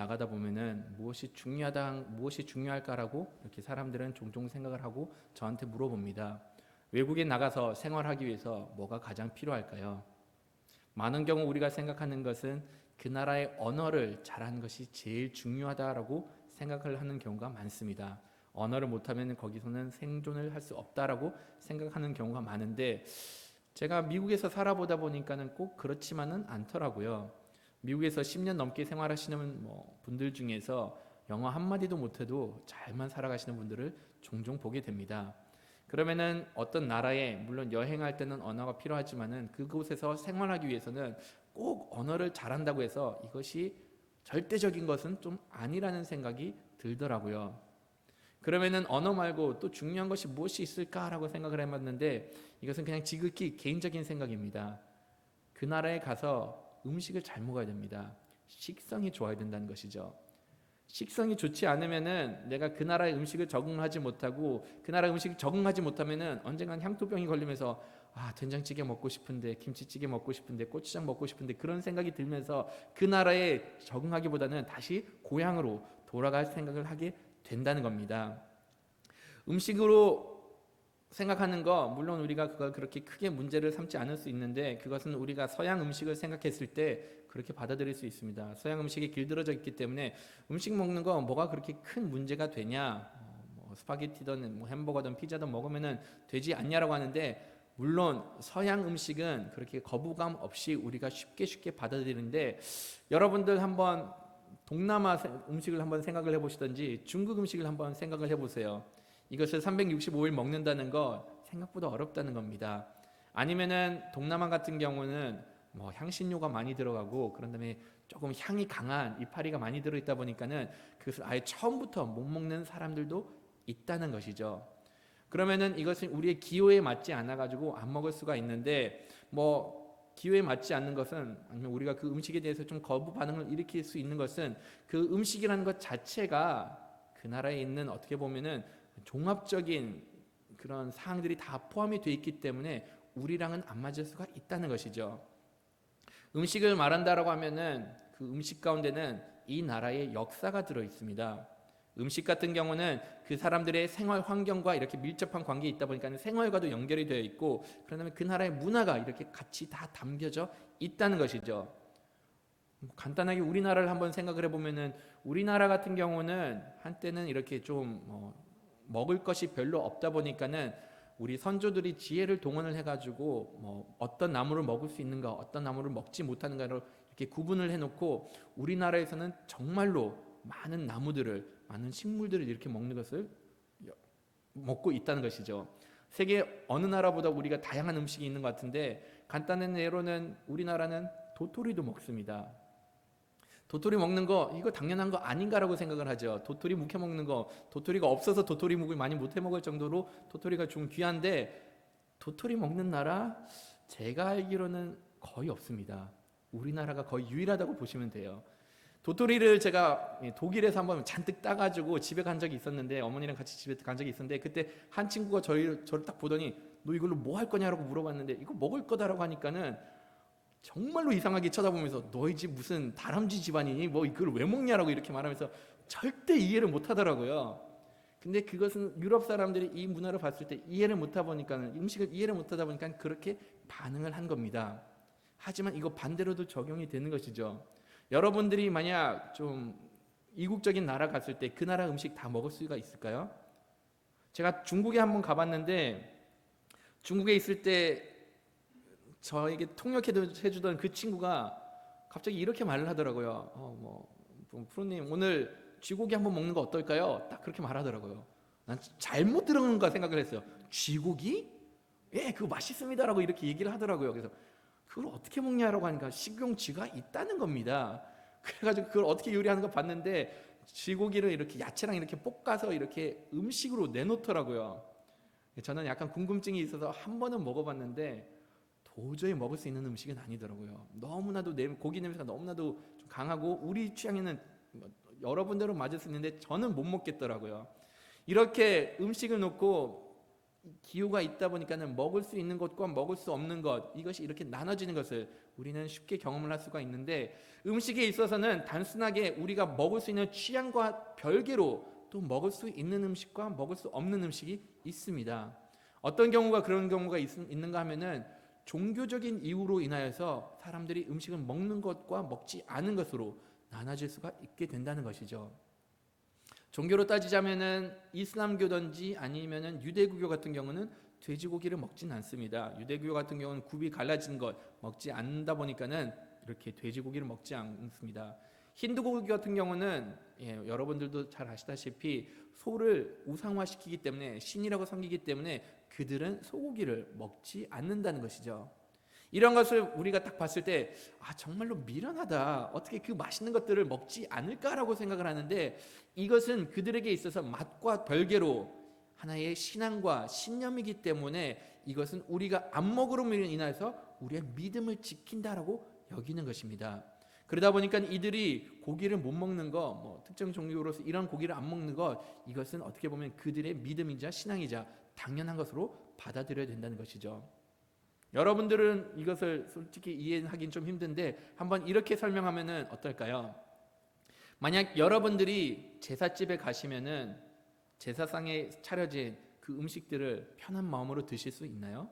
나가다 보면은 무엇이 중요할까라고 이렇게 사람들은 종종 생각을 하고 저한테 물어봅니다. 외국에 나가서 생활하기 위해서 뭐가 가장 필요할까요? 많은 경우 우리가 생각하는 것은 그 나라의 언어를 잘하는 것이 제일 중요하다라고 생각을 하는 경우가 많습니다. 언어를 못하면 거기서는 생존을 할 수 없다라고 생각하는 경우가 많은데, 제가 미국에서 살아보다 보니까는 꼭 그렇지만은 않더라고요. 미국에서 10년 넘게 생활하시는 분들 중에서 영어 한마디도 못해도 잘만 살아가시는 분들을 종종 보게 됩니다. 그러면은 어떤 나라에 물론 여행할 때는 언어가 필요하지만은 그곳에서 생활하기 위해서는 꼭 언어를 잘한다고 해서 이것이 절대적인 것은 좀 아니라는 생각이 들더라고요. 그러면은 언어 말고 또 중요한 것이 무엇이 있을까라고 생각을 해봤는데, 이것은 그냥 지극히 개인적인 생각입니다. 그 나라에 가서 음식을 잘 먹어야 됩니다. 식성이 좋아야 된다는 것이죠. 식성이 좋지 않으면은 내가 그 나라의 음식을 적응하지 못하고, 그 나라 음식을 적응하지 못하면은 언젠간 향토병이 걸리면서 된장찌개 먹고 싶은데, 김치찌개 먹고 싶은데, 고추장 먹고 싶은데, 그런 생각이 들면서 그 나라에 적응하기보다는 다시 고향으로 돌아갈 생각을 하게 된다는 겁니다. 음식으로 생각하는 거, 물론 우리가 그걸 그렇게 크게 문제를 삼지 않을 수 있는데, 그것은 우리가 서양 음식을 생각했을 때 그렇게 받아들일 수 있습니다. 서양 음식이 길들여져 있기 때문에 음식 먹는 거 뭐가 그렇게 큰 문제가 되냐, 스파게티든 햄버거든 피자든 먹으면은 되지 않냐라고 하는데, 물론 서양 음식은 그렇게 거부감 없이 우리가 쉽게 받아들이는데, 여러분들 한번 동남아 음식을 한번 생각을 해보시든지 중국 음식을 한번 생각을 해보세요. 이것을 365일 먹는다는 거 생각보다 어렵다는 겁니다. 아니면은 동남아 같은 경우는 향신료가 많이 들어가고, 그런 다음에 조금 향이 강한 이파리가 많이 들어있다 보니까는 그것을 아예 처음부터 못 먹는 사람들도 있다는 것이죠. 그러면은 이것은 우리의 기호에 맞지 않아 가지고 안 먹을 수가 있는데, 기호에 맞지 않는 것은, 아니면 우리가 그 음식에 대해서 좀 거부 반응을 일으킬 수 있는 것은, 그 음식이라는 것 자체가 그 나라에 있는 어떻게 보면은 종합적인 그런 사항들이 다 포함이 되어 있기 때문에 우리랑은 안 맞을 수가 있다는 것이죠. 음식을 말한다라고 하면은 그 음식 가운데는 이 나라의 역사가 들어 있습니다. 음식 같은 경우는 그 사람들의 생활 환경과 이렇게 밀접한 관계에 있다 보니까 생활과도 연결이 되어 있고, 그러면 그 나라의 문화가 이렇게 같이 다 담겨져 있다는 것이죠. 간단하게 우리나라를 한번 생각을 해보면은, 우리나라 같은 경우는 한때는 이렇게 좀 먹을 것이 별로 없다 보니까는 우리 선조들이 지혜를 동원을 해가지고 어떤 나무를 먹을 수 있는가, 어떤 나무를 먹지 못하는가를 이렇게 구분을 해놓고, 우리나라에서는 정말로 많은 나무들을, 많은 식물들을 이렇게 먹는 것을 먹고 있다는 것이죠. 세계 어느 나라보다 우리가 다양한 음식이 있는 것 같은데, 간단한 예로는 우리나라는 도토리도 먹습니다. 도토리 먹는 거 이거 당연한 거 아닌가라고 생각을 하죠. 도토리 묵혀 먹는 거, 도토리가 없어서 도토리 묵을 많이 못 해 먹을 정도로 도토리가 좀 귀한데, 도토리 먹는 나라 제가 알기로는 거의 없습니다. 우리나라가 거의 유일하다고 보시면 돼요. 도토리를 제가 독일에서 한번 잔뜩 따가지고 집에 간 적이 있었는데, 어머니랑 같이 집에 간 적이 있었는데, 그때 한 친구가 저를 딱 보더니 너 이걸로 뭐 할 거냐라고 물어봤는데, 이거 먹을 거다라고 하니까는 정말로 이상하게 쳐다보면서 너희 집 무슨 다람쥐 집안이니? 이걸 왜 먹냐라고 이렇게 말하면서 절대 이해를 못 하더라고요. 근데 그것은 유럽 사람들이 이 문화를 봤을 때 이해를 못하다 보니까, 음식을 이해를 못하다 보니까 그렇게 반응을 한 겁니다. 하지만 이거 반대로도 적용이 되는 것이죠. 여러분들이 만약 좀 이국적인 나라 갔을 때 그 나라 음식 다 먹을 수가 있을까요? 제가 중국에 한번 가봤는데, 중국에 있을 때 저에게 통역해주던 그 친구가 갑자기 이렇게 말을 하더라고요. 프로님 오늘 쥐고기 한번 먹는 거 어떨까요? 딱 그렇게 말하더라고요. 난 잘못 들은가 생각을 했어요. 쥐고기? 예, 그거 맛있습니다라고 이렇게 얘기를 하더라고요. 그래서 그걸 어떻게 먹냐라고 하니까 식용쥐가 있다는 겁니다. 그래가지고 그걸 어떻게 요리하는 거 봤는데, 쥐고기를 이렇게 야채랑 이렇게 볶아서 이렇게 음식으로 내놓더라고요. 저는 약간 궁금증이 있어서 한 번은 먹어봤는데 도저히 먹을 수 있는 음식은 아니더라고요. 너무나도 고기 냄새가 너무나도 좀 강하고, 우리 취향에는 여러분들은 맞을 수 있는데 저는 못 먹겠더라고요. 이렇게 음식을 놓고 기호가 있다 보니까는 먹을 수 있는 것과 먹을 수 없는 것, 이것이 이렇게 나눠지는 것을 우리는 쉽게 경험을 할 수가 있는데, 음식에 있어서는 단순하게 우리가 먹을 수 있는 취향과 별개로 또 먹을 수 있는 음식과 먹을 수 없는 음식이 있습니다. 어떤 경우가 그런 경우가 있는가 하면은 종교적인 이유로 인하여서 사람들이 음식을 먹는 것과 먹지 않은 것으로 나눠질 수가 있게 된다는 것이죠. 종교로 따지자면은 이슬람교든지 아니면은 유대교교 같은 경우는 돼지고기를 먹진 않습니다. 유대교교 같은 경우는 굽이 갈라진 것 먹지 않다 보니까는 이렇게 돼지고기를 먹지 않습니다. 힌두교 같은 경우는 여러분들도 잘 아시다시피 소를 우상화시키기 때문에, 신이라고 섬기기 때문에 그들은 소고기를 먹지 않는다는 것이죠. 이런 것을 우리가 딱 봤을 때 정말로 미련하다, 어떻게 그 맛있는 것들을 먹지 않을까라고 생각을 하는데, 이것은 그들에게 있어서 맛과 별개로 하나의 신앙과 신념이기 때문에 이것은 우리가 안 먹으로 인해서 우리의 믿음을 지킨다라고 여기는 것입니다. 그러다 보니까 이들이 고기를 못 먹는 것, 특정 종교로서 이런 고기를 안 먹는 것, 이것은 어떻게 보면 그들의 믿음이자 신앙이자 당연한 것으로 받아들여야 된다는 것이죠. 여러분들은 이것을 솔직히 이해하기는 좀 힘든데 한번 이렇게 설명하면은 어떨까요? 만약 여러분들이 제사집에 가시면은 제사상에 차려진 그 음식들을 편한 마음으로 드실 수 있나요?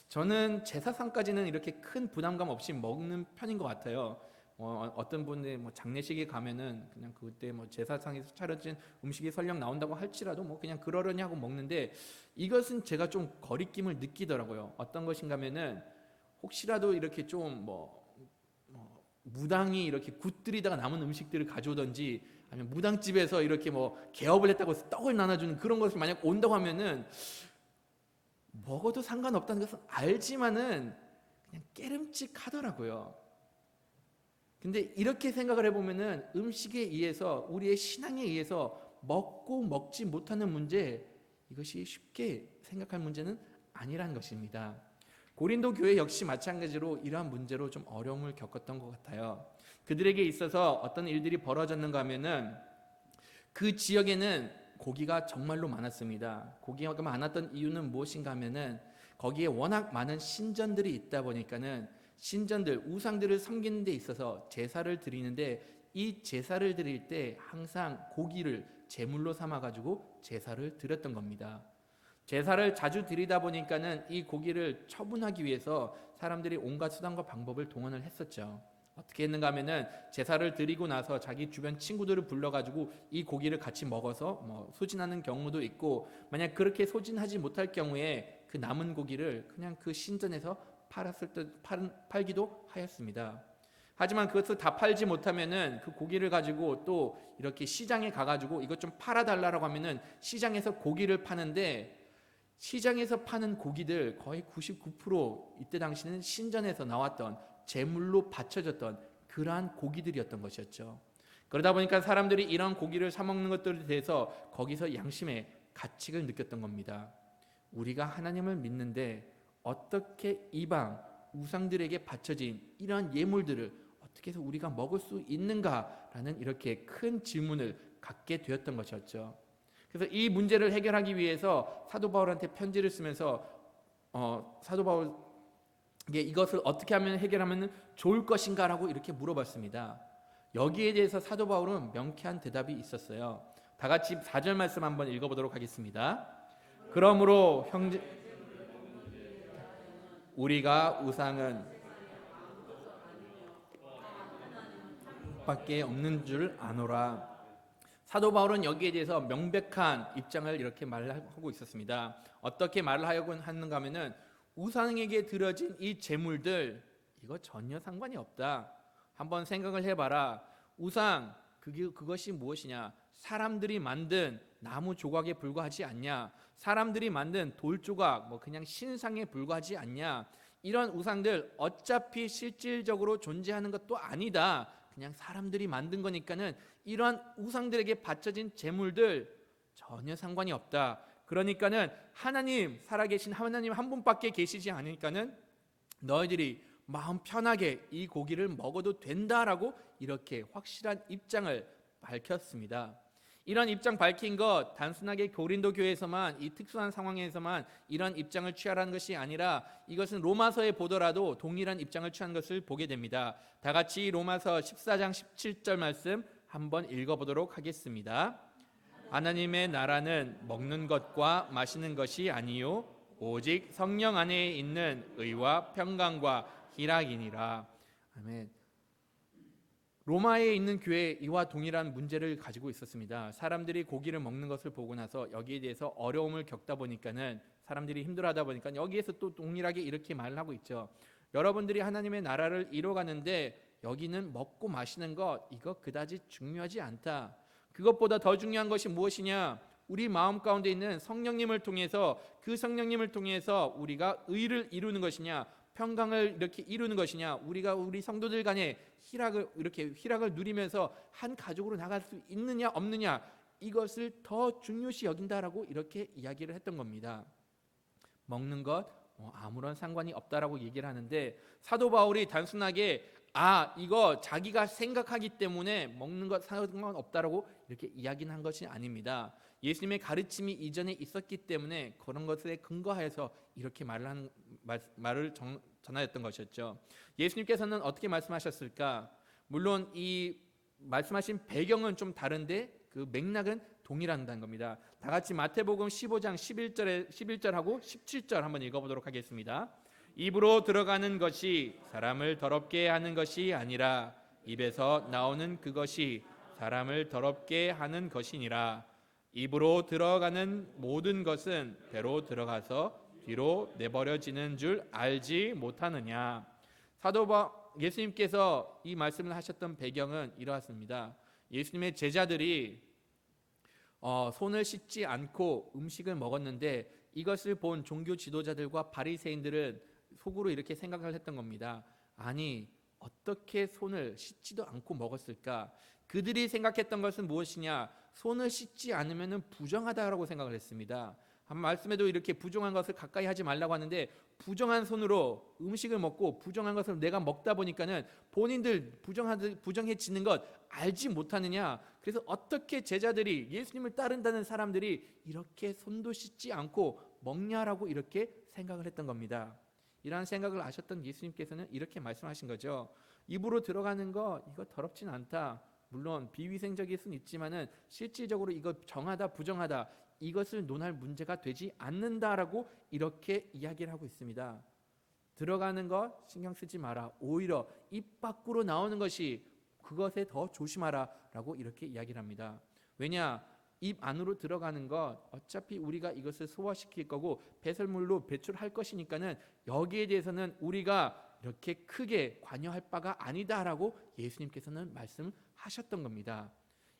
저는 제사상까지는 이렇게 큰 부담감 없이 먹는 편인 것 같아요. 어떤 분의 장례식에 가면은 그냥 그때 제사상에서 차려진 음식이 설령 나온다고 할지라도 그냥 그러려니 하고 먹는데, 이것은 제가 좀 거리낌을 느끼더라고요. 어떤 것인가면은 혹시라도 이렇게 좀 무당이 이렇게 굿들이다가 남은 음식들을 가져오든지, 아니면 무당집에서 이렇게 개업을 했다고 해서 떡을 나눠주는 그런 것이 만약 온다고 하면은 먹어도 상관없다는 것은 알지만은 그냥 깨름칙하더라고요. 근데 이렇게 생각을 해보면은 음식에 의해서, 우리의 신앙에 의해서 먹고 먹지 못하는 문제, 이것이 쉽게 생각할 문제는 아니라는 것입니다. 고린도 교회 역시 마찬가지로 이러한 문제로 좀 어려움을 겪었던 것 같아요. 그들에게 있어서 어떤 일들이 벌어졌는가 하면은 그 지역에는 고기가 정말로 많았습니다. 고기가 많았던 이유는 무엇인가 하면은 거기에 워낙 많은 신전들이 있다 보니까는 신전들, 우상들을 섬기는 데 있어서 제사를 드리는데, 이 제사를 드릴 때 항상 고기를 제물로 삼아 가지고 제사를 드렸던 겁니다. 제사를 자주 드리다 보니까는 이 고기를 처분하기 위해서 사람들이 온갖 수단과 방법을 동원을 했었죠. 어떻게 했는가 하면은 제사를 드리고 나서 자기 주변 친구들을 불러가지고 이 고기를 같이 먹어서 소진하는 경우도 있고, 만약 그렇게 소진하지 못할 경우에 그 남은 고기를 그냥 그 신전에서 팔기도 하였습니다. 하지만 그것을 다 팔지 못하면은 그 고기를 가지고 또 이렇게 시장에 가가지고 이것 좀 팔아달라고 하면은 시장에서 고기를 파는데, 시장에서 파는 고기들 거의 99% 이때 당시는 신전에서 나왔던 제물로 바쳐졌던 그러한 고기들이었던 것이었죠. 그러다 보니까 사람들이 이런 고기를 사 먹는 것들에 대해서 거기서 양심의 가책을 느꼈던 겁니다. 우리가 하나님을 믿는데 어떻게 이방 우상들에게 바쳐진 이러한 예물들을 어떻게 해서 우리가 먹을 수 있는가라는 이렇게 큰 질문을 갖게 되었던 것이었죠. 그래서 이 문제를 해결하기 위해서 사도 바울한테 편지를 쓰면서 사도 바울에게 이것을 어떻게 하면 해결하면 좋을 것인가라고 이렇게 물어봤습니다. 여기에 대해서 사도 바울은 명쾌한 대답이 있었어요. 다 같이 4절 말씀 한번 읽어보도록 하겠습니다. 그러므로 형제 우리가 우상은 밖에 없는 줄 아노라. 사도 바울은 여기에 대해서 명백한 입장을 이렇게 말하고 있었습니다. 어떻게 말을 하려고 하는가 하면은 우상에게 드려진 이 제물들, 이거 전혀 상관이 없다. 한번 생각을 해봐라. 우상, 그것이 무엇이냐? 사람들이 만든 나무 조각에 불과하지 않냐? 사람들이 만든 돌 조각, 그냥 신상에 불과하지 않냐? 이런 우상들 어차피 실질적으로 존재하는 것도 아니다. 그냥 사람들이 만든 거니까는 이러한 우상들에게 바쳐진 제물들 전혀 상관이 없다. 그러니까는 하나님, 살아계신 하나님 한 분밖에 계시지 않으니까는 너희들이 마음 편하게 이 고기를 먹어도 된다라고 이렇게 확실한 입장을 밝혔습니다. 이런 입장 밝힌 것 단순하게 고린도 교회에서만 이 특수한 상황에서만 이런 입장을 취하라는 것이 아니라 이것은 로마서에 보더라도 동일한 입장을 취한 것을 보게 됩니다. 다 같이 로마서 14장 17절 말씀 한번 읽어보도록 하겠습니다. 하나님의 나라는 먹는 것과 마시는 것이 아니요 오직 성령 안에 있는 의와 평강과 희락이니라. 아멘. 로마에 있는 교회 이와 동일한 문제를 가지고 있었습니다. 사람들이 고기를 먹는 것을 보고 나서 여기에 대해서 어려움을 겪다 보니까는 사람들이 힘들어하다 보니까 여기에서 또 동일하게 이렇게 말을 하고 있죠. 여러분들이 하나님의 나라를 이뤄가는데 여기는 먹고 마시는 것 이거 그다지 중요하지 않다. 그것보다 더 중요한 것이 무엇이냐? 우리 마음 가운데 있는 성령님을 통해서 그 성령님을 통해서 우리가 의를 이루는 것이냐? 평강을 이렇게 이루는 것이냐, 우리가 우리 성도들 간에 희락을 누리면서 한 가족으로 나갈 수 있느냐 없느냐, 이것을 더 중요시 여긴다라고 이렇게 이야기를 했던 겁니다. 먹는 것 아무런 상관이 없다라고 얘기를 하는데 사도 바울이 단순하게 이거 자기가 생각하기 때문에 먹는 것 상관없다라고 이렇게 이야기는 한 것이 아닙니다. 예수님의 가르침이 이전에 있었기 때문에 그런 것에 근거해서 이렇게 말을 전하였던 것이었죠. 예수님께서는 어떻게 말씀하셨을까? 물론 이 말씀하신 배경은 좀 다른데 그 맥락은 동일한다는 겁니다. 다 같이 마태복음 15장 11절하고 17절 한번 읽어보도록 하겠습니다. 입으로 들어가는 것이 사람을 더럽게 하는 것이 아니라 입에서 나오는 그것이 사람을 더럽게 하는 것이니라. 입으로 들어가는 모든 것은 배로 들어가서 뒤로 내버려지는 줄 알지 못하느냐. 예수님께서 이 말씀을 하셨던 배경은 이러했습니다. 예수님의 제자들이 손을 씻지 않고 음식을 먹었는데 이것을 본 종교 지도자들과 바리새인들은 속으로 이렇게 생각을 했던 겁니다. 아니 어떻게 손을 씻지도 않고 먹었을까? 그들이 생각했던 것은 무엇이냐? 손을 씻지 않으면 부정하다라고 생각을 했습니다. 한 말씀에도 이렇게 부정한 것을 가까이 하지 말라고 하는데 부정한 손으로 음식을 먹고 부정한 것을 내가 먹다 보니까는 본인들 부정해지는 것 알지 못하느냐. 그래서 어떻게 제자들이 예수님을 따른다는 사람들이 이렇게 손도 씻지 않고 먹냐라고 이렇게 생각을 했던 겁니다. 이러한 생각을 아셨던 예수님께서는 이렇게 말씀하신 거죠. 입으로 들어가는 거 이거 더럽진 않다. 물론 비위생적일 수는 있지만은 실질적으로 이거 정하다 부정하다 이것을 논할 문제가 되지 않는다라고 이렇게 이야기를 하고 있습니다. 들어가는 것 신경 쓰지 마라. 오히려 입 밖으로 나오는 것이 그것에 더 조심하라라고 이렇게 이야기를 합니다. 왜냐? 입 안으로 들어가는 것 어차피 우리가 이것을 소화시킬 거고 배설물로 배출할 것이니까는 여기에 대해서는 우리가 이렇게 크게 관여할 바가 아니다라고 예수님께서는 말씀하셨던 겁니다.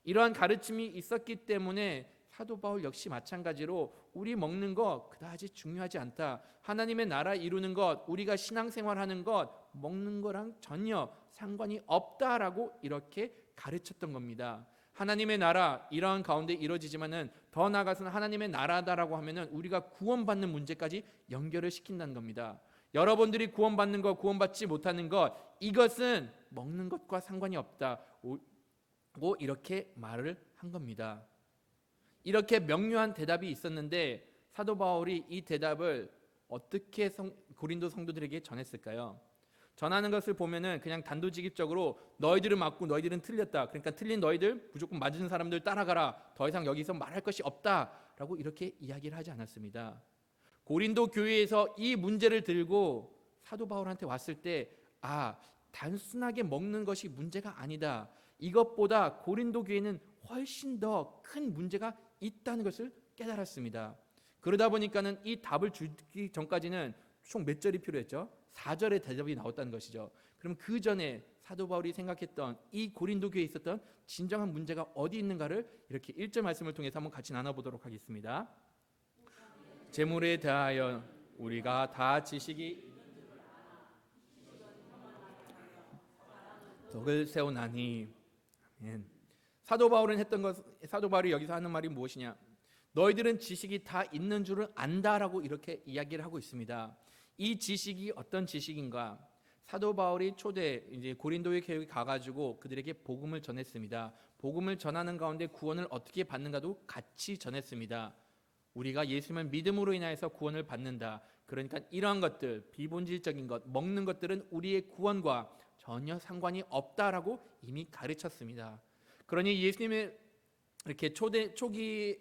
이러한 가르침이 있었기 때문에 사도 바울 역시 마찬가지로 우리 먹는 것 그다지 중요하지 않다. 하나님의 나라 이루는 것, 우리가 신앙생활하는 것 먹는 거랑 전혀 상관이 없다라고 이렇게 가르쳤던 겁니다. 하나님의 나라 이러한 가운데 이루어지지만은 더 나아가서는 하나님의 나라다라고 하면은 우리가 구원받는 문제까지 연결을 시킨다는 겁니다. 여러분들이 구원받는 것, 구원받지 못하는 것 이것은 먹는 것과 상관이 없다고 이렇게 말을 한 겁니다. 이렇게 명료한 대답이 있었는데 사도 바울이 이 대답을 어떻게 고린도 성도들에게 전했을까요? 전하는 것을 보면은 그냥 단도직입적으로 너희들은 맞고 너희들은 틀렸다. 그러니까 틀린 너희들 무조건 맞은 사람들 따라가라. 더 이상 여기서 말할 것이 없다라고 이렇게 이야기를 하지 않았습니다. 고린도 교회에서 이 문제를 들고 사도 바울한테 왔을 때 단순하게 먹는 것이 문제가 아니다. 이것보다 고린도 교회는 훨씬 더 큰 문제가 있다는 것을 깨달았습니다. 그러다 보니까는 이 답을 주기 전까지는 총 몇 절이 필요했죠? 4절의 대답이 나왔다는 것이죠. 그럼 그 전에 사도 바울이 생각했던 이 고린도 교회에 있었던 진정한 문제가 어디 있는가를 이렇게 1절 말씀을 통해서 한번 같이 나눠보도록 하겠습니다. 재물에 대하여 우리가 다 지식이 덕을 세우나니. 사도 바울이 여기서 하는 말이 무엇이냐? 너희들은 지식이 다 있는 줄을 안다라고 이렇게 이야기를 하고 있습니다. 이 지식이 어떤 지식인가? 사도 바울이 초대 이제 고린도의 교회에 가가지고 그들에게 복음을 전했습니다. 복음을 전하는 가운데 구원을 어떻게 받는가도 같이 전했습니다. 우리가 예수님을 믿음으로 인하여서 구원을 받는다. 그러니까 이러한 것들, 비본질적인 것, 먹는 것들은 우리의 구원과 전혀 상관이 없다라고 이미 가르쳤습니다. 그러니 예수님을 이렇게 초기에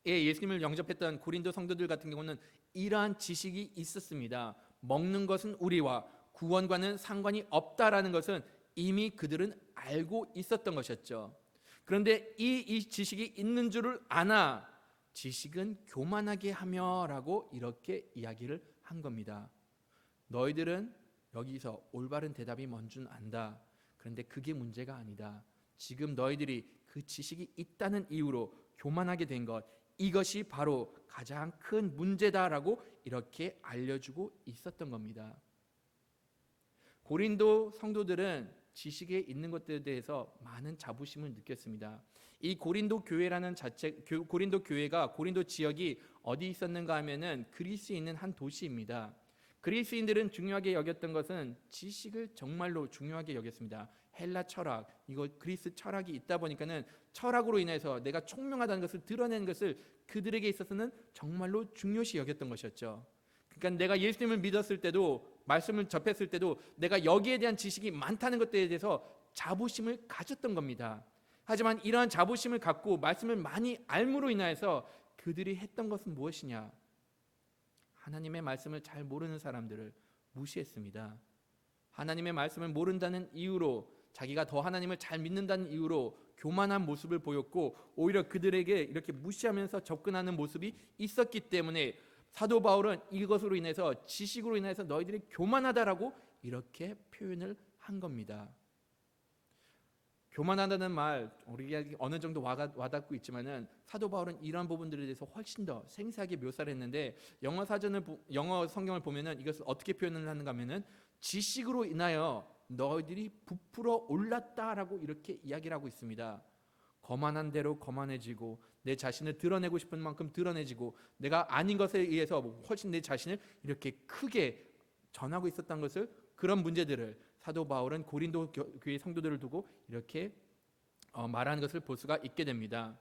예수님을 영접했던 고린도 성도들 같은 경우는 이러한 지식이 있었습니다. 먹는 것은 우리와 구원과는 상관이 없다라는 것은 이미 그들은 알고 있었던 것이었죠. 그런데 이 지식이 있는 줄을 아나 지식은 교만하게 하며라고 이렇게 이야기를 한 겁니다. 너희들은 여기서 올바른 대답이 뭔 줄 안다. 그런데 그게 문제가 아니다. 지금 너희들이 그 지식이 있다는 이유로 교만하게 된 것, 이것이 바로 가장 큰 문제다라고 이렇게 알려주고 있었던 겁니다. 고린도 성도들은 지식에 있는 것들에 대해서 많은 자부심을 느꼈습니다. 이 고린도 교회라는 고린도 교회가 고린도 지역이 어디 있었는가 하면은 그리스에 있는 한 도시입니다. 그리스인들은 중요하게 여겼던 것은 지식을 정말로 중요하게 여겼습니다. 헬라 철학, 이거 그리스 철학이 있다 보니까는 철학으로 인해서 내가 총명하다는 것을 드러내는 것을 그들에게 있어서는 정말로 중요시 여겼던 것이었죠. 그러니까 내가 예수님을 믿었을 때도, 말씀을 접했을 때도 내가 여기에 대한 지식이 많다는 것들에 대해서 자부심을 가졌던 겁니다. 하지만 이러한 자부심을 갖고 말씀을 많이 알므로 인하여서 그들이 했던 것은 무엇이냐? 하나님의 말씀을 잘 모르는 사람들을 무시했습니다. 하나님의 말씀을 모른다는 이유로, 자기가 더 하나님을 잘 믿는다는 이유로 교만한 모습을 보였고, 오히려 그들에게 이렇게 무시하면서 접근하는 모습이 있었기 때문에 사도 바울은 이것으로 인해서, 지식으로 인해서 너희들이 교만하다라고 이렇게 표현을 한 겁니다. 교만하다는 말 우리가 어느 정도 와닿고 있지만은 사도 바울은 이러한 부분들에 대해서 훨씬 더 생생하게 묘사를 했는데, 영어 성경을 보면은 이것을 어떻게 표현을 하는가 하면은 지식으로 인하여 너희들이 부풀어 올랐다라고 이렇게 이야기를 하고 있습니다. 거만한 대로 거만해지고, 내 자신을 드러내고 싶은 만큼 드러내지고, 내가 아닌 것에 의해서 훨씬 내 자신을 이렇게 크게 전하고 있었던 것을, 그런 문제들을 사도 바울은 고린도 교회 성도들을 두고 이렇게 말하는 것을 볼 수가 있게 됩니다.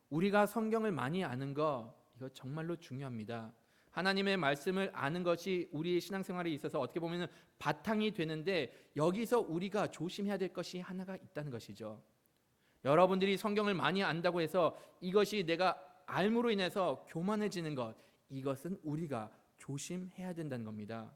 우리가 성경을 많이 아는 거, 이거 정말로 중요합니다. 하나님의 말씀을 아는 것이 우리의 신앙생활에 있어서 어떻게 보면 바탕이 되는데, 여기서 우리가 조심해야 될 것이 하나가 있다는 것이죠. 여러분들이 성경을 많이 안다고 해서 이것이 내가 알므로 인해서 교만해지는 것, 이것은 우리가 조심해야 된다는 겁니다.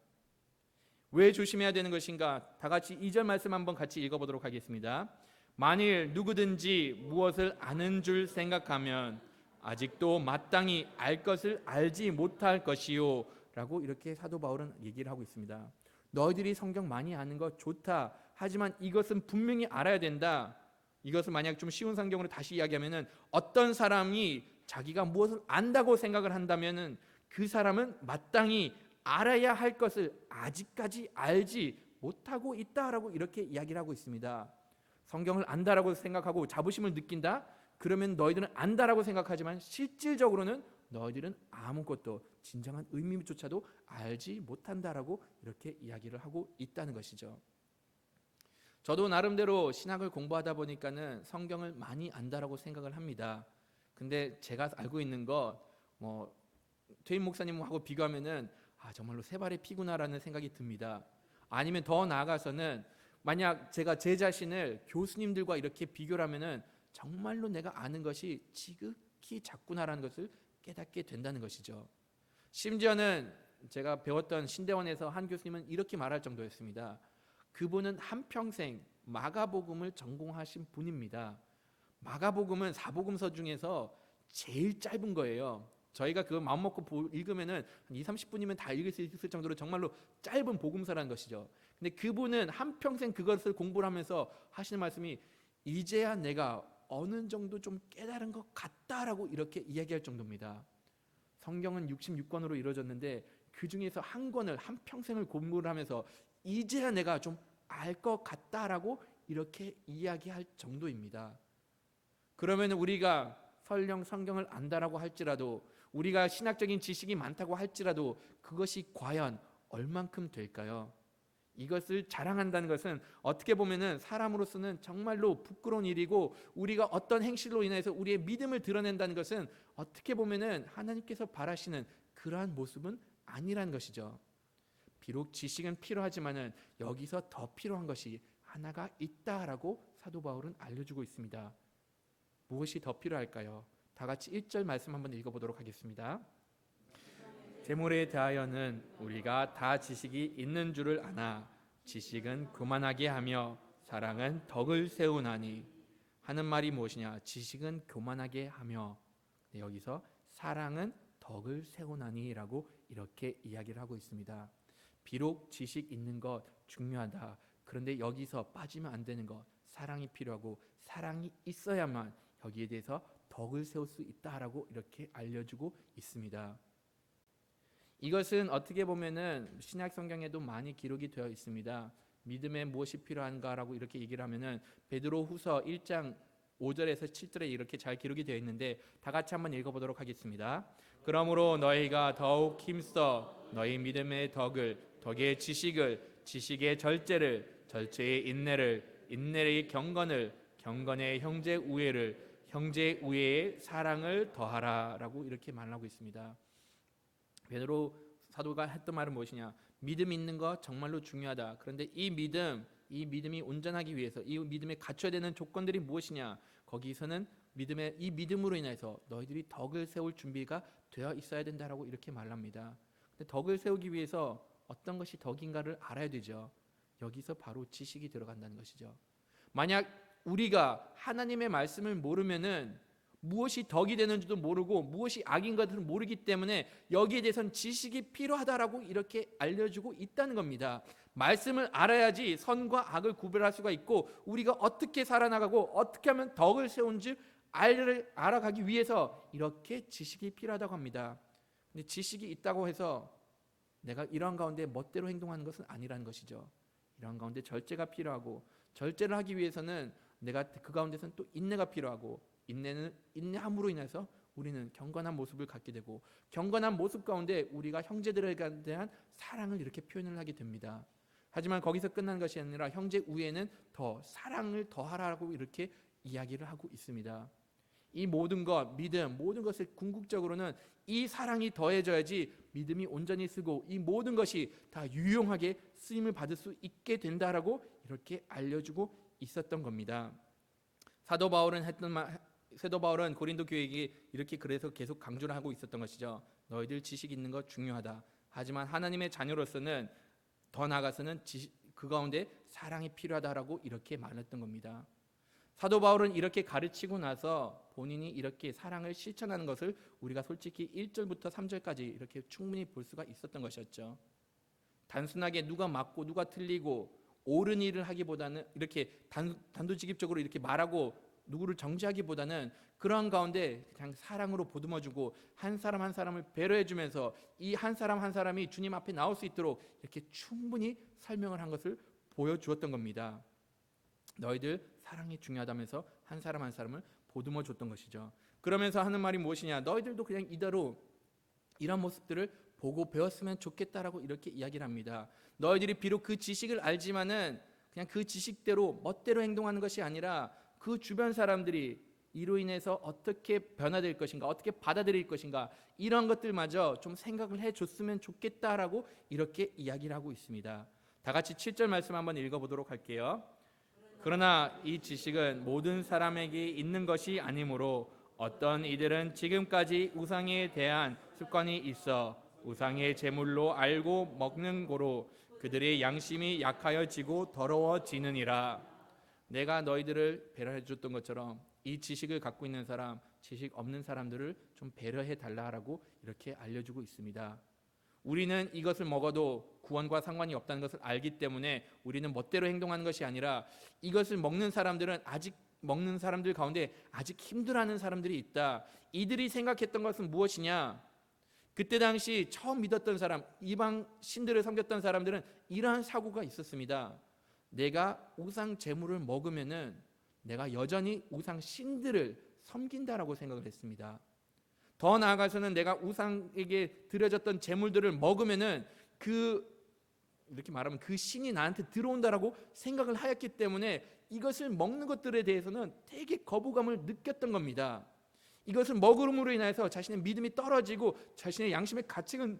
왜 조심해야 되는 것인가? 다 같이 2절 말씀 한번 같이 읽어보도록 하겠습니다. 만일 누구든지 무엇을 아는 줄 생각하면 아직도 마땅히 알 것을 알지 못할 것이요 라고 이렇게 사도 바울은 얘기를 하고 있습니다. 너희들이 성경 많이 아는 것 좋다. 하지만 이것은 분명히 알아야 된다. 이것을 만약 좀 쉬운 성경으로 다시 이야기하면은, 어떤 사람이 자기가 무엇을 안다고 생각을 한다면은 그 사람은 마땅히 알아야 할 것을 아직까지 알지 못하고 있다라고 이렇게 이야기를 하고 있습니다. 성경을 안다라고 생각하고 자부심을 느낀다? 그러면 너희들은 안다라고 생각하지만 실질적으로는 너희들은 아무것도 진정한 의미조차도 알지 못한다라고 이렇게 이야기를 하고 있다는 것이죠. 저도 나름대로 신학을 공부하다 보니까는 성경을 많이 안다라고 생각을 합니다. 근데 제가 알고 있는 것, 퇴임 목사님하고 비교하면은 정말로 세 발의 피구나라는 생각이 듭니다. 아니면 더 나아가서는 만약 제가 제 자신을 교수님들과 이렇게 비교를 하면은 정말로 내가 아는 것이 지극히 작구나라는 것을 깨닫게 된다는 것이죠. 심지어는 제가 배웠던 신대원에서 한 교수님은 이렇게 말할 정도였습니다. 그분은 한평생 마가복음을 전공하신 분입니다. 마가복음은 사복음서 중에서 제일 짧은 거예요. 저희가 그거 마음 먹고 읽으면은 한 20-30분이면 다 읽을 수 있을 정도로 정말로 짧은 복음서라는 것이죠. 근데 그분은 한평생 그것을 공부를 하면서 하시는 말씀이, 이제야 내가 어느 정도 좀 깨달은 것 같다라고 이렇게 이야기할 정도입니다. 성경은 66권으로 이루어졌는데 그 중에서 한 권을 한평생을 공부를 하면서 이제야 내가 좀 알 것 같다라고 이렇게 이야기할 정도입니다. 그러면 우리가 설령 성경을 안다라고 할지라도, 우리가 신학적인 지식이 많다고 할지라도 그것이 과연 얼만큼 될까요? 이것을 자랑한다는 것은 어떻게 보면은 사람으로서는 정말로 부끄러운 일이고, 우리가 어떤 행실로 인해서 우리의 믿음을 드러낸다는 것은 어떻게 보면은 하나님께서 바라시는 그러한 모습은 아니라는 것이죠. 비록 지식은 필요하지만은 여기서 더 필요한 것이 하나가 있다라고 사도 바울은 알려주고 있습니다. 무엇이 더 필요할까요? 다 같이 1절 말씀 한번 읽어보도록 하겠습니다. 재물에 대하여는 우리가 다 지식이 있는 줄을 아나 지식은 교만하게 하며 사랑은 덕을 세우나니. 하는 말이 무엇이냐? 지식은 교만하게 하며, 여기서 사랑은 덕을 세우나니 라고 이렇게 이야기를 하고 있습니다. 비록 지식 있는 것 중요하다. 그런데 여기서 빠지면 안 되는 것, 사랑이 필요하고, 사랑이 있어야만 여기에 대해서 덕을 세울 수 있다라고 이렇게 알려주고 있습니다. 이것은 어떻게 보면은 신약 성경에도 많이 기록이 되어 있습니다. 믿음에 무엇이 필요한가라고 이렇게 얘기를 하면은 베드로후서 1장 5절에서 7절에 이렇게 잘 기록이 되어 있는데, 다 같이 한번 읽어보도록 하겠습니다. 그러므로 너희가 더욱 힘써 너희 믿음의 덕을, 덕의 지식을, 지식의 절제를, 절제의 인내를, 인내의 경건을, 경건의 형제 우애를, 형제 우애의 사랑을 더하라라고 이렇게 말하고 있습니다. 베드로 사도가 했던 말은 무엇이냐? 믿음 있는 것 정말로 중요하다. 그런데 이 믿음이 온전하기 위해서 이 믿음에 갖춰야 되는 조건들이 무엇이냐? 거기서는 이 믿음으로 인해서 너희들이 덕을 세울 준비가 되어 있어야 된다라고 이렇게 말합니다. 근데 덕을 세우기 위해서 어떤 것이 덕인가를 알아야 되죠. 여기서 바로 지식이 들어간다는 것이죠. 만약 우리가 하나님의 말씀을 모르면은 무엇이 덕이 되는지도 모르고 무엇이 악인가도 모르기 때문에 여기에 대해서는 지식이 필요하다라고 이렇게 알려주고 있다는 겁니다. 말씀을 알아야지 선과 악을 구별할 수가 있고, 우리가 어떻게 살아나가고 어떻게 하면 덕을 세운지 알아가기 위해서 이렇게 지식이 필요하다고 합니다. 근데 지식이 있다고 해서 내가 이러한 가운데 멋대로 행동하는 것은 아니라는 것이죠. 이러한 가운데 절제가 필요하고, 절제를 하기 위해서는 내가 그 가운데서는 또 인내가 필요하고, 인내는 인내함으로 인해서 우리는 경건한 모습을 갖게 되고, 경건한 모습 가운데 우리가 형제들에 대한 사랑을 이렇게 표현을 하게 됩니다. 하지만 거기서 끝나는 것이 아니라 형제 우애는 더 사랑을 더하라고 이렇게 이야기를 하고 있습니다. 이 모든 것, 믿음, 모든 것을 궁극적으로는 이 사랑이 더해져야지 믿음이 온전히 쓰고 이 모든 것이 다 유용하게 쓰임을 받을 수 있게 된다라고 이렇게 알려주고 있었던 겁니다. 사도 바울은 고린도 교회에게 이렇게 그래서 계속 강조를 하고 있었던 것이죠. 너희들 지식 있는 것 중요하다. 하지만 하나님의 자녀로서는 더 나아가서는 그 가운데 사랑이 필요하다라고 이렇게 말했던 겁니다. 사도 바울은 이렇게 가르치고 나서 본인이 이렇게 사랑을 실천하는 것을 우리가 솔직히 1절부터 3절까지 이렇게 충분히 볼 수가 있었던 것이었죠. 단순하게 누가 맞고 누가 틀리고 옳은 일을 하기보다는 이렇게 단도직입적으로 이렇게 말하고 누구를 정죄하기보다는 그러한 가운데 그냥 사랑으로 보듬어주고 한 사람 한 사람을 배려해주면서 이 한 사람 한 사람이 주님 앞에 나올 수 있도록 이렇게 충분히 설명을 한 것을 보여주었던 겁니다. 너희들 사랑이 중요하다면서 한 사람 한 사람을 보듬어 줬던 것이죠. 그러면서 하는 말이 무엇이냐? 너희들도 그냥 이대로 이런 모습들을 보고 배웠으면 좋겠다라고 이렇게 이야기를 합니다. 너희들이 비록 그 지식을 알지만은 그냥 그 지식대로 멋대로 행동하는 것이 아니라 그 주변 사람들이 이로 인해서 어떻게 변화될 것인가, 어떻게 받아들일 것인가, 이런 것들마저 좀 생각을 해줬으면 좋겠다라고 이렇게 이야기를 하고 있습니다. 다 같이 7절 말씀 한번 읽어보도록 할게요. 그러나 이 지식은 모든 사람에게 있는 것이 아니므로 어떤 이들은 지금까지 우상에 대한 습관이 있어 우상의 제물로 알고 먹는 고로 그들의 양심이 약하여지고 더러워지느니라. 내가 너희들을 배려해 줬던 것처럼 이 지식을 갖고 있는 사람, 지식 없는 사람들을 좀 배려해 달라고 이렇게 알려주고 있습니다. 우리는 이것을 먹어도 구원과 상관이 없다는 것을 알기 때문에 우리는 멋대로 행동하는 것이 아니라, 이것을 먹는 사람들은 아직 먹는 사람들 가운데 아직 힘들어하는 사람들이 있다. 이들이 생각했던 것은 무엇이냐? 그때 당시 처음 믿었던 사람, 이방 신들을 섬겼던 사람들은 이러한 사고가 있었습니다. 내가 우상 제물을 먹으면은 내가 여전히 우상 신들을 섬긴다라고 생각을 했습니다. 더 나아가서는 내가 우상에게 드려졌던 제물들을 먹으면은 그 이렇게 말하면 그 신이 나한테 들어온다라고 생각을 하였기 때문에 이것을 먹는 것들에 대해서는 되게 거부감을 느꼈던 겁니다. 이것을 먹음으로 인해서 자신의 믿음이 떨어지고 자신의 양심의 가책을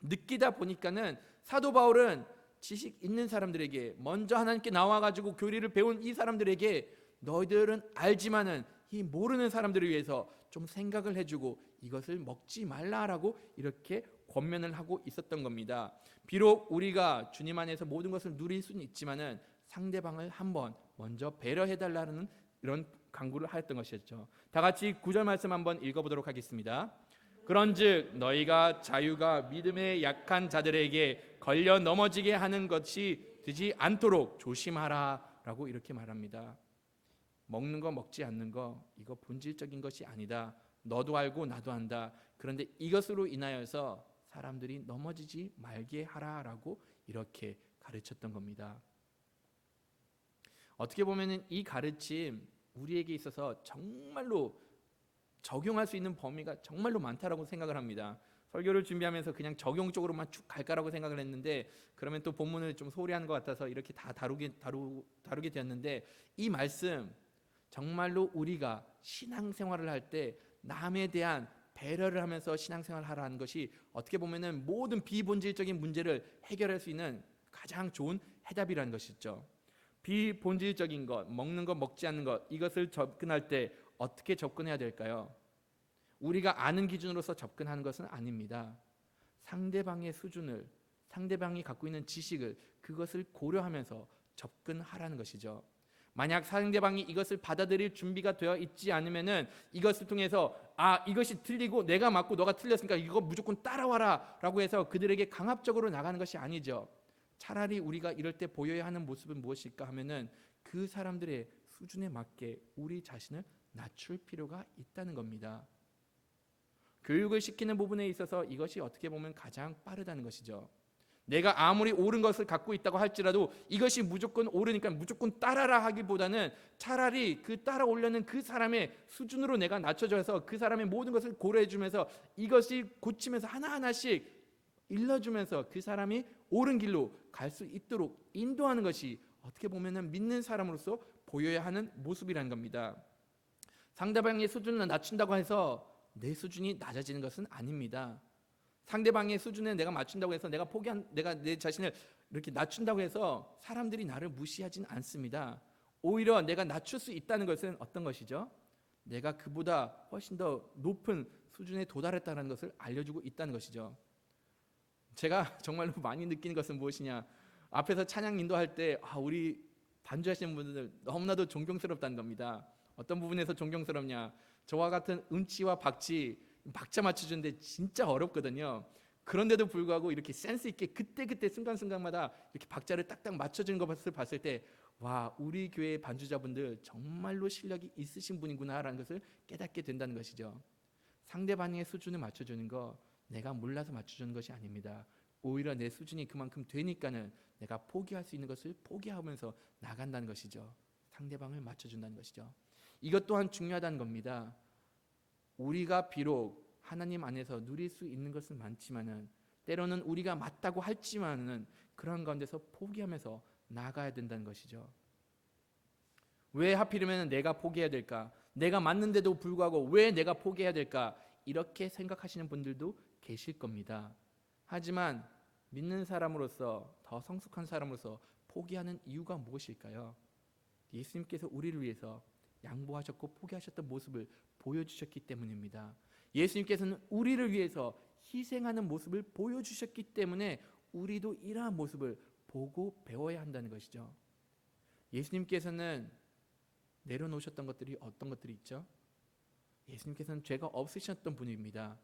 느끼다 보니까는 사도 바울은 지식 있는 사람들에게, 먼저 하나님께 나와가지고 교리를 배운 이 사람들에게, 너희들은 알지만은 이 모르는 사람들을 위해서 좀 생각을 해주고 이것을 먹지 말라라고 이렇게 권면을 하고 있었던 겁니다. 비록 우리가 주님 안에서 모든 것을 누릴 수는 있지만은 상대방을 한번 먼저 배려해달라는 이런 강구를 하였던 것이었죠. 다 같이 9절 말씀 한번 읽어보도록 하겠습니다. 그런즉 너희가 자유가 믿음에 약한 자들에게 걸려 넘어지게 하는 것이 되지 않도록 조심하라 라고 이렇게 말합니다. 먹는 거 먹지 않는 거 이거 본질적인 것이 아니다. 너도 알고 나도 안다. 그런데 이것으로 인하여서 사람들이 넘어지지 말게 하라라고 이렇게 가르쳤던 겁니다. 어떻게 보면 이 가르침 우리에게 있어서 정말로 적용할 수 있는 범위가 정말로 많다라고 생각을 합니다. 설교를 준비하면서 그냥 적용 쪽으로만 쭉 갈까라고 생각을 했는데, 그러면 또 본문을 좀 소홀히 하는 것 같아서 이렇게 다 다루게 되었는데, 이 말씀 정말로 우리가 신앙생활을 할 때 남에 대한 배려를 하면서 신앙생활을 하라는 것이 어떻게 보면은 모든 비본질적인 문제를 해결할 수 있는 가장 좋은 해답이라는 것이죠. 비본질적인 것, 먹는 것, 먹지 않는 것, 이것을 접근할 때 어떻게 접근해야 될까요? 우리가 아는 기준으로서 접근하는 것은 아닙니다. 상대방의 수준을, 상대방이 갖고 있는 지식을, 그것을 고려하면서 접근하라는 것이죠. 만약 상대방이 이것을 받아들일 준비가 되어 있지 않으면은 이것을 통해서 이것이 틀리고 내가 맞고 너가 틀렸으니까 이거 무조건 따라와라 라고 해서 그들에게 강압적으로 나가는 것이 아니죠. 차라리 우리가 이럴 때 보여야 하는 모습은 무엇일까 하면은 그 사람들의 수준에 맞게 우리 자신을 낮출 필요가 있다는 겁니다. 교육을 시키는 부분에 있어서 이것이 어떻게 보면 가장 빠르다는 것이죠. 내가 아무리 옳은 것을 갖고 있다고 할지라도 이것이 무조건 옳으니까 무조건 따라라 하기보다는 차라리 그 따라오려는 그 사람의 수준으로 내가 낮춰져서 그 사람의 모든 것을 고려해주면서 이것이 고치면서 하나하나씩 일러주면서 그 사람이 옳은 길로 갈 수 있도록 인도하는 것이 어떻게 보면 믿는 사람으로서 보여야 하는 모습이라는 겁니다. 상대방의 수준을 낮춘다고 해서 내 수준이 낮아지는 것은 아닙니다. 상대방의 수준에 내가 맞춘다고 해서 내가 내 자신을 이렇게 낮춘다고 해서 사람들이 나를 무시하진 않습니다. 오히려 내가 낮출 수 있다는 것은 어떤 것이죠? 내가 그보다 훨씬 더 높은 수준에 도달했다는 것을 알려주고 있다는 것이죠. 제가 정말로 많이 느끼는 것은 무엇이냐? 앞에서 찬양 인도할 때 우리 반주하시는 분들 너무나도 존경스럽다는 겁니다. 어떤 부분에서 존경스럽냐? 저와 같은 음치와 박자 맞춰주는데 진짜 어렵거든요. 그런데도 불구하고 이렇게 센스 있게 그때 순간순간마다 이렇게 박자를 딱딱 맞춰주는 것을 봤을 때 우리 교회 반주자분들 정말로 실력이 있으신 분이구나라는 것을 깨닫게 된다는 것이죠. 상대방의 수준을 맞춰주는 거 내가 몰라서 맞춰주는 것이 아닙니다. 오히려 내 수준이 그만큼 되니까는 내가 포기할 수 있는 것을 포기하면서 나간다는 것이죠. 상대방을 맞춰준다는 것이죠. 이것 또한 중요하다는 겁니다. 우리가 비록 하나님 안에서 누릴 수 있는 것은 많지만은 때로는 우리가 맞다고 할지만은 그런 가운데서 포기하면서 나가야 된다는 것이죠. 왜 하필이면 내가 포기해야 될까? 내가 맞는데도 불구하고 왜 내가 포기해야 될까? 이렇게 생각하시는 분들도 계실 겁니다. 하지만 믿는 사람으로서, 더 성숙한 사람으로서 포기하는 이유가 무엇일까요? 예수님께서 우리를 위해서 양보하셨고 포기하셨던 모습을 보여주셨기 때문입니다. 예수님께서는 우리를 위해서 희생하는 모습을 보여주셨기 때문에 우리도 이러한 모습을 보고 배워야 한다는 것이죠. 예수님께서는 내려놓으셨던 것들이 어떤 것들이 있죠? 예수님께서는 죄가 없으셨던 분입니다.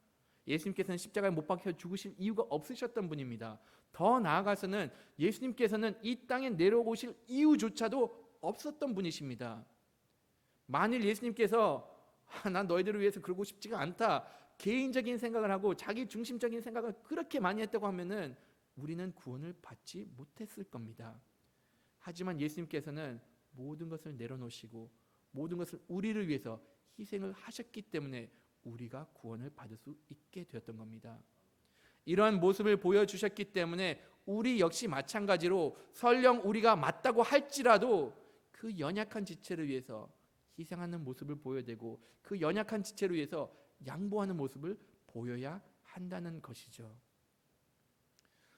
예수님께서는 십자가에 못 박혀 죽으실 이유가 없으셨던 분입니다. 더 나아가서는 예수님께서는 이 땅에 내려오실 이유조차도 없었던 분이십니다. 만일 예수님께서 난 너희들을 위해서 그러고 싶지가 않다, 개인적인 생각을 하고 자기 중심적인 생각을 그렇게 많이 했다고 하면은 우리는 구원을 받지 못했을 겁니다. 하지만 예수님께서는 모든 것을 내려놓으시고 모든 것을 우리를 위해서 희생을 하셨기 때문에 우리가 구원을 받을 수 있게 되었던 겁니다. 이러한 모습을 보여주셨기 때문에 우리 역시 마찬가지로 설령 우리가 맞다고 할지라도 그 연약한 지체를 위해서 희생하는 모습을 보여야 되고 그 연약한 지체를 위해서 양보하는 모습을 보여야 한다는 것이죠.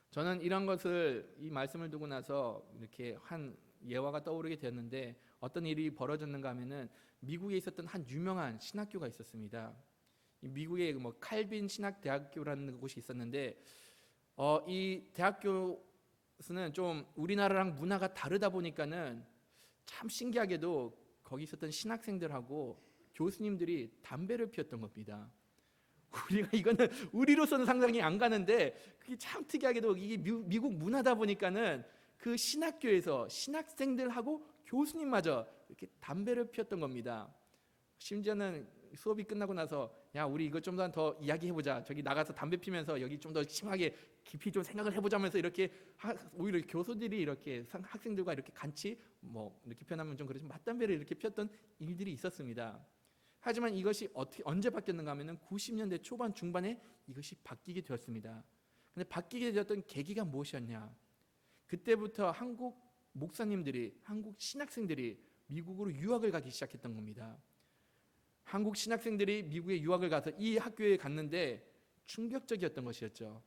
저는 이런 것을 이 말씀을 두고 나서 이렇게 한 예화가 떠오르게 되었는데 어떤 일이 벌어졌는가 하면은 미국에 있었던 한 유명한 신학교가 있었습니다. 미국의 뭐 칼빈 신학대학교라는 곳이 있었는데 이 대학교는 좀 우리나라랑 문화가 다르다 보니까는 참 신기하게도 거기 있었던 신학생들하고 교수님들이 담배를 피웠던 겁니다. 우리가 이거는 우리로서는 상상이 안 가는데 그게 참 특이하게도 이게 미국 문화다 보니까는 그 신학교에서 신학생들하고 교수님마저 이렇게 담배를 피웠던 겁니다. 심지어는 수업이 끝나고 나서 야 우리 이거 좀 더 이야기해보자. 저기 나가서 담배 피면서 여기 좀 더 심하게 깊이 좀 생각을 해보자면서 이렇게 오히려 교수들이 이렇게 학생들과 이렇게 같이 뭐 이렇게 표현하면 좀 그렇지만 맞담배를 이렇게 피웠던 일들이 있었습니다. 하지만 이것이 언제 바뀌었는가 하면은 90년대 초반 중반에 이것이 바뀌게 되었습니다. 근데 바뀌게 되었던 계기가 무엇이었냐? 그때부터 한국 목사님들이 한국 신학생들이 미국으로 유학을 가기 시작했던 겁니다. 한국 신학생들이 미국에 유학을 가서 이 학교에 갔는데 충격적이었던 것이었죠.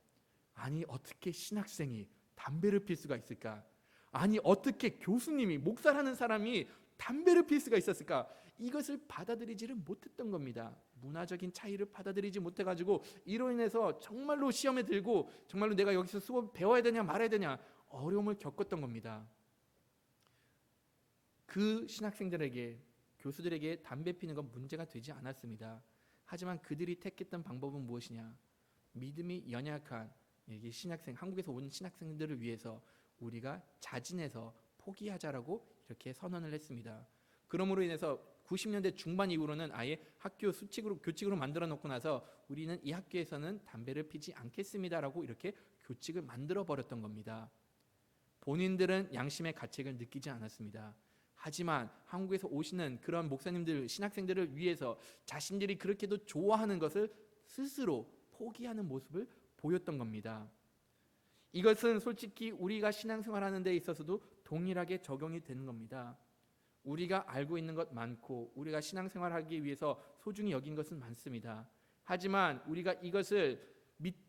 아니 어떻게 신학생이 담배를 필 수가 있을까? 아니 어떻게 교수님이 목사라는 사람이 담배를 필 수가 있었을까? 이것을 받아들이지를 못했던 겁니다. 문화적인 차이를 받아들이지 못해가지고 이로 인해서 정말로 시험에 들고 정말로 내가 여기서 수업 배워야 되냐 말아야 되냐 어려움을 겪었던 겁니다. 그 신학생들에게 교수들에게 담배 피는 건 문제가 되지 않았습니다. 하지만 그들이 택했던 방법은 무엇이냐? 믿음이 연약한 신학생, 한국에서 온 신학생들을 위해서 우리가 자진해서 포기하자라고 이렇게 선언을 했습니다. 그러므로 인해서 90년대 중반 이후로는 아예 학교 교칙으로 만들어 놓고 나서 우리는 이 학교에서는 담배를 피지 않겠습니다라고 이렇게 교칙을 만들어 버렸던 겁니다. 본인들은 양심의 가책을 느끼지 않았습니다. 하지만 한국에서 오시는 그런 목사님들, 신학생들을 위해서 자신들이 그렇게도 좋아하는 것을 스스로 포기하는 모습을 보였던 겁니다. 이것은 솔직히 우리가 신앙생활하는 데 있어서도 동일하게 적용이 되는 겁니다. 우리가 알고 있는 것 많고 우리가 신앙생활하기 위해서 소중히 여긴 것은 많습니다. 하지만 우리가 이것을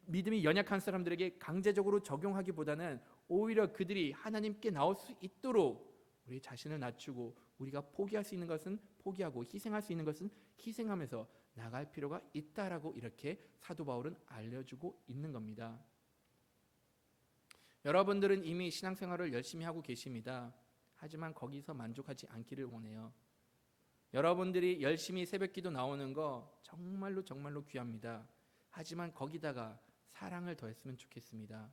믿음이 연약한 사람들에게 강제적으로 적용하기보다는 오히려 그들이 하나님께 나올 수 있도록 우리 자신을 낮추고 우리가 포기할 수 있는 것은 포기하고 희생할 수 있는 것은 희생하면서 나갈 필요가 있다라고 이렇게 사도 바울은 알려주고 있는 겁니다. 여러분들은 이미 신앙생활을 열심히 하고 계십니다. 하지만 거기서 만족하지 않기를 원해요. 여러분들이 열심히 새벽기도 나오는 거 정말로 귀합니다. 하지만 거기다가 사랑을 더했으면 좋겠습니다.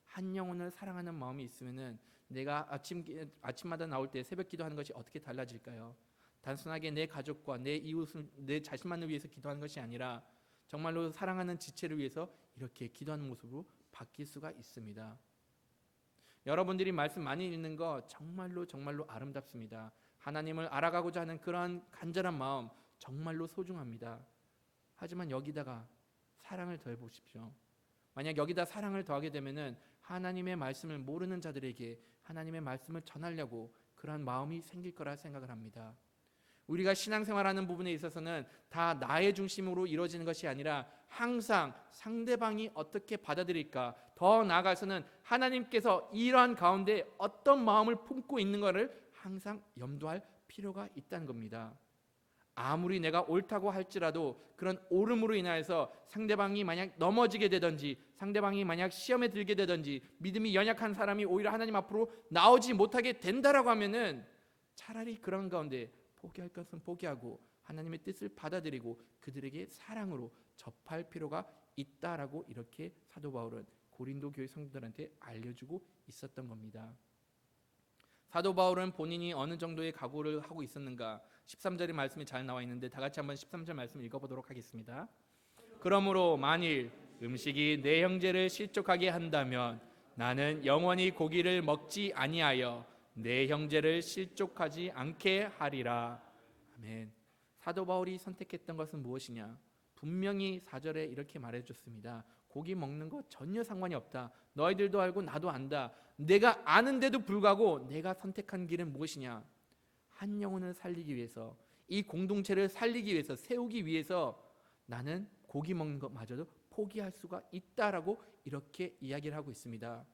한 영혼을 사랑하는 마음이 있으면은 내가 아침마다 나올 때 새벽기도 하는 것이 어떻게 달라질까요? 단순하게 내 가족과 내 이웃을 내 자신만을 위해서 기도하는 것이 아니라 정말로 사랑하는 지체를 위해서 이렇게 기도하는 모습으로 바뀔 수가 있습니다. 여러분들이 말씀 많이 읽는 거 정말로 아름답습니다. 하나님을 알아가고자 하는 그러한 간절한 마음 정말로 소중합니다. 하지만 여기다가 사랑을 더해 보십시오. 만약 여기다 사랑을 더하게 되면은 하나님의 말씀을 모르는 자들에게 하나님의 말씀을 전하려고 그러한 마음이 생길 거라 생각을 합니다. 우리가 신앙생활하는 부분에 있어서는 다 나의 중심으로 이루어지는 것이 아니라 항상 상대방이 어떻게 받아들일까, 더 나아가서는 하나님께서 이러한 가운데 어떤 마음을 품고 있는 것을 항상 염두할 필요가 있다는 겁니다. 아무리 내가 옳다고 할지라도 그런 옳음으로 인하여서 상대방이 만약 넘어지게 되든지 상대방이 만약 시험에 들게 되든지 믿음이 연약한 사람이 오히려 하나님 앞으로 나오지 못하게 된다라고 하면은 차라리 그런 가운데 포기할 것은 포기하고 하나님의 뜻을 받아들이고 그들에게 사랑으로 접할 필요가 있다라고 이렇게 사도 바울은 고린도 교회 성도들한테 알려주고 있었던 겁니다. 사도 바울은 본인이 어느 정도의 각오를 하고 있었는가 13절의 말씀이 잘 나와 있는데 다 같이 한번 13절 말씀 읽어보도록 하겠습니다. 그러므로 만일 음식이 내 형제를 실족하게 한다면 나는 영원히 고기를 먹지 아니하여 내 형제를 실족하지 않게 하리라. 아멘. 사도 바울이 선택했던 것은 무엇이냐? 분명히 4절에 이렇게 말해줬습니다. 고기 먹는 거 전혀 상관이 없다. 너희들도 알고 나도 안다. 내가 아는데도 불구하고 내가 선택한 길은 무엇이냐? 한 영혼을 살리기 위해서, 이 공동체를 살리기 위해서, 세우기 위해서 나는 고기 먹는 것마저도 포기할 수가 있다라고 이렇게 이야기를 하고 있습니다.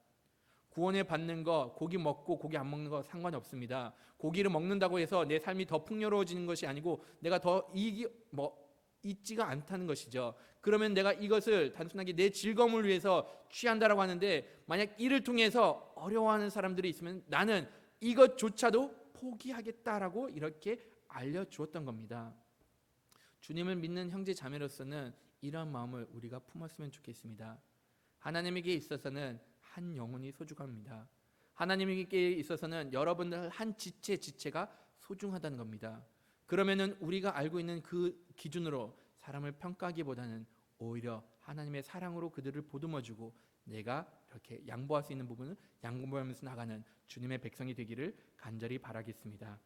구원을 받는 거, 고기 먹고 고기 안 먹는 거 상관없습니다. 고기를 먹는다고 해서 내 삶이 더 풍요로워지는 것이 아니고 내가 더 이익이 있지가 않다는 것이죠. 그러면 내가 이것을 단순하게 내 즐거움을 위해서 취한다라고 하는데, 만약 이를 통해서 어려워하는 사람들이 있으면 나는 이것조차도 포기하겠다라고 이렇게 알려주었던 겁니다. 주님을 믿는 형제 자매로서는 이런 마음을 우리가 품었으면 좋겠습니다. 하나님에게 있어서는 한 영혼이 소중합니다. 하나님에게 있어서는 여러분들 한 지체가 소중하다는 겁니다. 그러면은 우리가 알고 있는 그 기준으로 사람을 평가하기보다는 오히려 하나님의 사랑으로 그들을 보듬어주고 내가 이렇게 양보할 수 있는 부분은 양보하면서 나가는 주님의 백성이 되기를 간절히 바라겠습니다.